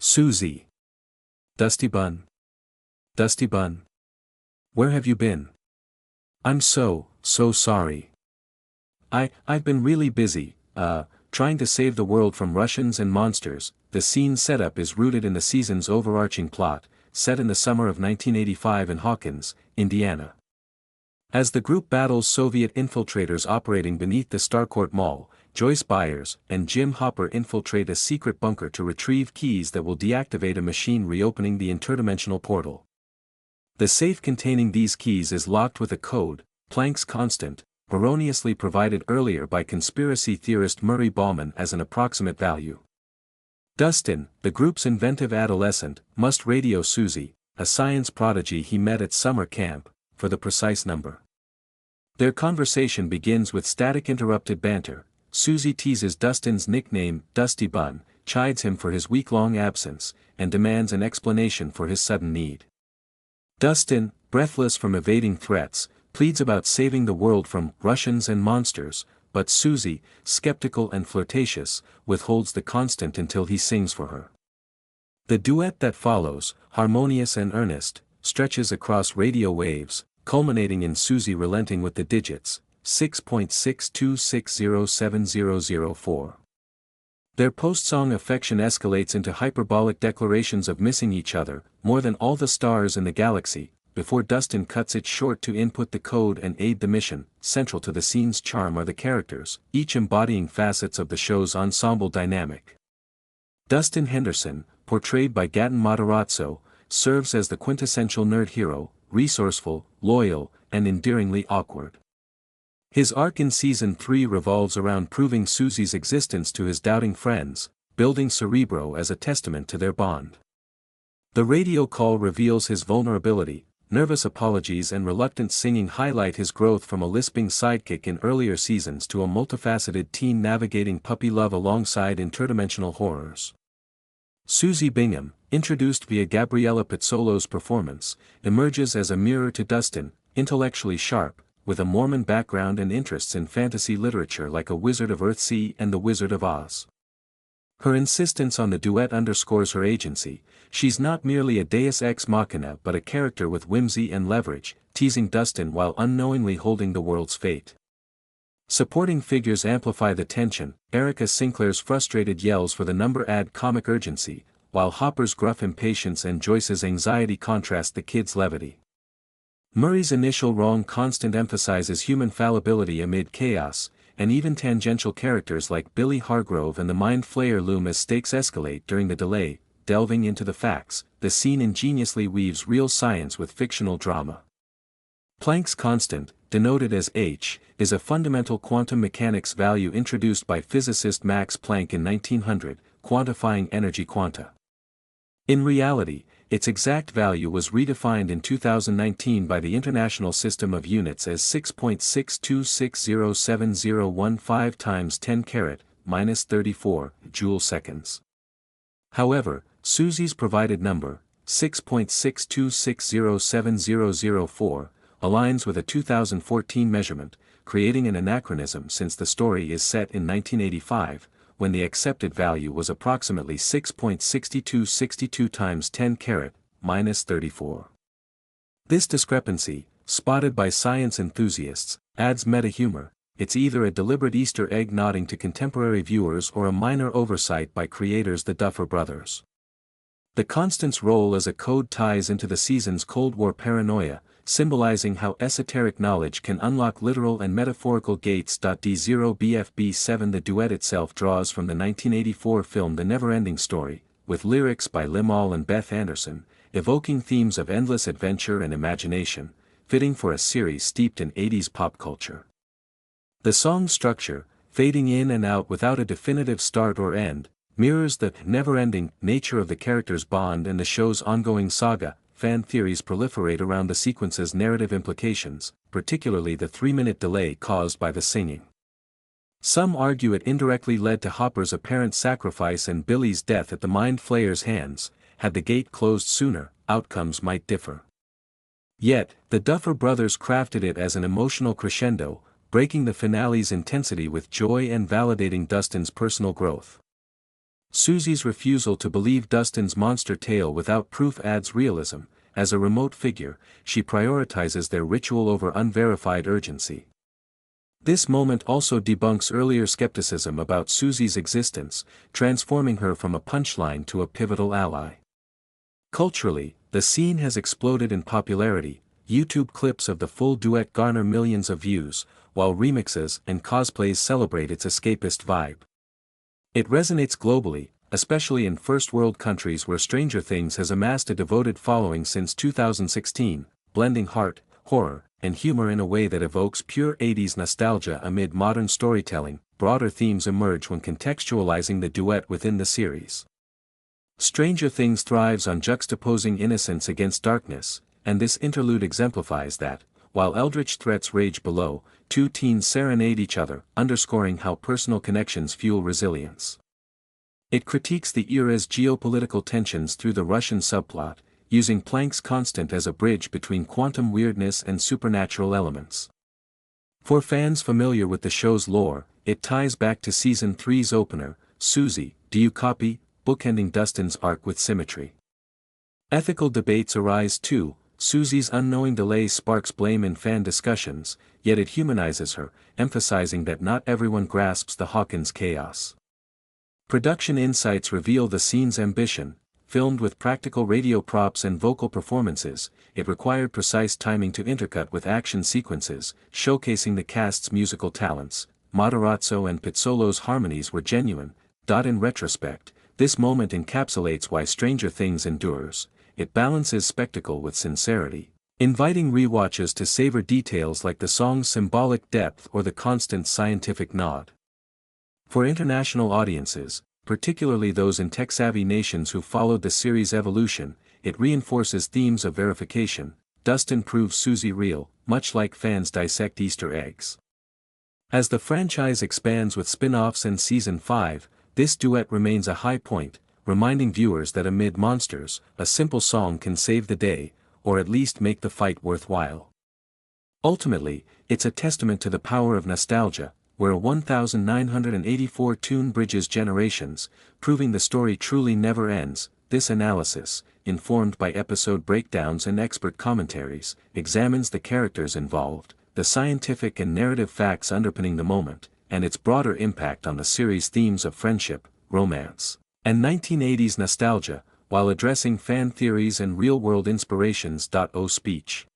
Suzie. Dusty Bun. Dusty Bun. Where have you been? I'm so sorry. I've been really busy, trying to save the world from Russians and monsters. The scene setup is rooted in the season's overarching plot, set in the summer of 1985 in Hawkins, Indiana. As the group battles Soviet infiltrators operating beneath the Starcourt Mall, Joyce Byers and Jim Hopper infiltrate a secret bunker to retrieve keys that will deactivate a machine reopening the interdimensional portal. The safe containing these keys is locked with a code, Planck's constant, erroneously provided earlier by conspiracy theorist Murray Bauman as an approximate value. Dustin, the group's inventive adolescent, must radio Suzie, a science prodigy he met at summer camp, for the precise number. Their conversation begins with static interrupted banter. Suzie teases Dustin's nickname, Dusty Bun, chides him for his week-long absence, and demands an explanation for his sudden need. Dustin, breathless from evading threats, pleads about saving the world from Russians and monsters, but Suzie, skeptical and flirtatious, withholds the constant until he sings for her. The duet that follows, harmonious and earnest, stretches across radio waves, culminating in Suzie relenting with the digits, 6.62607004. Their post-song affection escalates into hyperbolic declarations of missing each other, more than all the stars in the galaxy, before Dustin cuts it short to input the code and aid the mission. Central to the scene's charm are the characters, each embodying facets of the show's ensemble dynamic. Dustin Henderson, portrayed by Gaten Matarazzo, serves as the quintessential nerd hero, resourceful, loyal, and endearingly awkward. His arc in Season 3 revolves around proving Suzie's existence to his doubting friends, building Cerebro as a testament to their bond. The radio call reveals his vulnerability, nervous apologies and reluctant singing highlight his growth from a lisping sidekick in earlier seasons to a multifaceted teen navigating puppy love alongside interdimensional horrors. Suzie Bingham, introduced via Gabriella Pizzolo's performance, emerges as a mirror to Dustin, intellectually sharp, with a Mormon background and interests in fantasy literature like A Wizard of Earthsea and The Wizard of Oz. Her insistence on the duet underscores her agency. She's not merely a deus ex machina but a character with whimsy and leverage, teasing Dustin while unknowingly holding the world's fate. Supporting figures amplify the tension. Erica Sinclair's frustrated yells for the number add comic urgency, while Hopper's gruff impatience and Joyce's anxiety contrast the kids' levity. Murray's initial wrong constant emphasizes human fallibility amid chaos, and even tangential characters like Billy Hargrove and the Mind Flayer loom as stakes escalate during the delay. Delving into the facts, the scene ingeniously weaves real science with fictional drama. Planck's constant, denoted as h, is a fundamental quantum mechanics value introduced by physicist Max Planck in 1900, quantifying energy quanta. In reality, its exact value was redefined in 2019 by the International System of Units as 6.62607015 times 10 carat, minus 34, joule seconds. However, Suzie's provided number, 6.62607004, aligns with a 2014 measurement, creating an anachronism since the story is set in 1985, when the accepted value was approximately 6.6262 times 10 carat, minus 34. This discrepancy, spotted by science enthusiasts, adds meta-humor. It's either a deliberate Easter egg nodding to contemporary viewers or a minor oversight by creators the Duffer Brothers. The constant's role as a code ties into the season's Cold War paranoia, symbolizing how esoteric knowledge can unlock literal and metaphorical gates. D0BFB7 The duet itself draws from the 1984 film The NeverEnding Story, with lyrics by Limahl and Beth Anderson, evoking themes of endless adventure and imagination, fitting for a series steeped in 80s pop culture. The song's structure, fading in and out without a definitive start or end, mirrors the never-ending nature of the characters' bond and the show's ongoing saga. Fan theories proliferate around the sequence's narrative implications, particularly the 3-minute delay caused by the singing. Some argue it indirectly led to Hopper's apparent sacrifice and Billy's death at the Mind Flayer's hands. Had the gate closed sooner, outcomes might differ. Yet, the Duffer Brothers crafted it as an emotional crescendo, breaking the finale's intensity with joy and validating Dustin's personal growth. Suzie's refusal to believe Dustin's monster tale without proof adds realism. As a remote figure, she prioritizes their ritual over unverified urgency. This moment also debunks earlier skepticism about Suzie's existence, transforming her from a punchline to a pivotal ally. Culturally, the scene has exploded in popularity. YouTube clips of the full duet garner millions of views, while remixes and cosplays celebrate its escapist vibe. It resonates globally, especially in first-world countries where Stranger Things has amassed a devoted following since 2016, blending heart, horror, and humor in a way that evokes pure 80s nostalgia amid modern storytelling. Broader themes emerge when contextualizing the duet within the series. Stranger Things thrives on juxtaposing innocence against darkness, and this interlude exemplifies that. While eldritch threats rage below, two teens serenade each other, underscoring how personal connections fuel resilience. It critiques the era's geopolitical tensions through the Russian subplot, using Planck's constant as a bridge between quantum weirdness and supernatural elements. For fans familiar with the show's lore, it ties back to Season 3's opener, Suzie, Do You Copy?, bookending Dustin's arc with symmetry. Ethical debates arise too. Suzie's unknowing delay sparks blame in fan discussions, yet it humanizes her, emphasizing that not everyone grasps the Hawkins chaos. Production insights reveal the scene's ambition. Filmed with practical radio props and vocal performances, it required precise timing to intercut with action sequences, showcasing the cast's musical talents. Matarazzo and Pizzolo's harmonies were genuine. In retrospect, this moment encapsulates why Stranger Things endures. It balances spectacle with sincerity, inviting rewatches to savor details like the song's symbolic depth or the constant scientific nod. For international audiences, particularly those in tech-savvy nations who followed the series' evolution, it reinforces themes of verification. Dustin proves Suzie real, much like fans dissect Easter eggs. As the franchise expands with spin-offs and Season 5, this duet remains a high point, reminding viewers that amid monsters, a simple song can save the day, or at least make the fight worthwhile. Ultimately, it's a testament to the power of nostalgia, where 1984 tune bridges generations, proving the story truly never ends. This analysis, informed by episode breakdowns and expert commentaries, examines the characters involved, the scientific and narrative facts underpinning the moment, and its broader impact on the series' themes of friendship, romance, and 1980s nostalgia, while addressing fan theories and real-world inspirations. Speech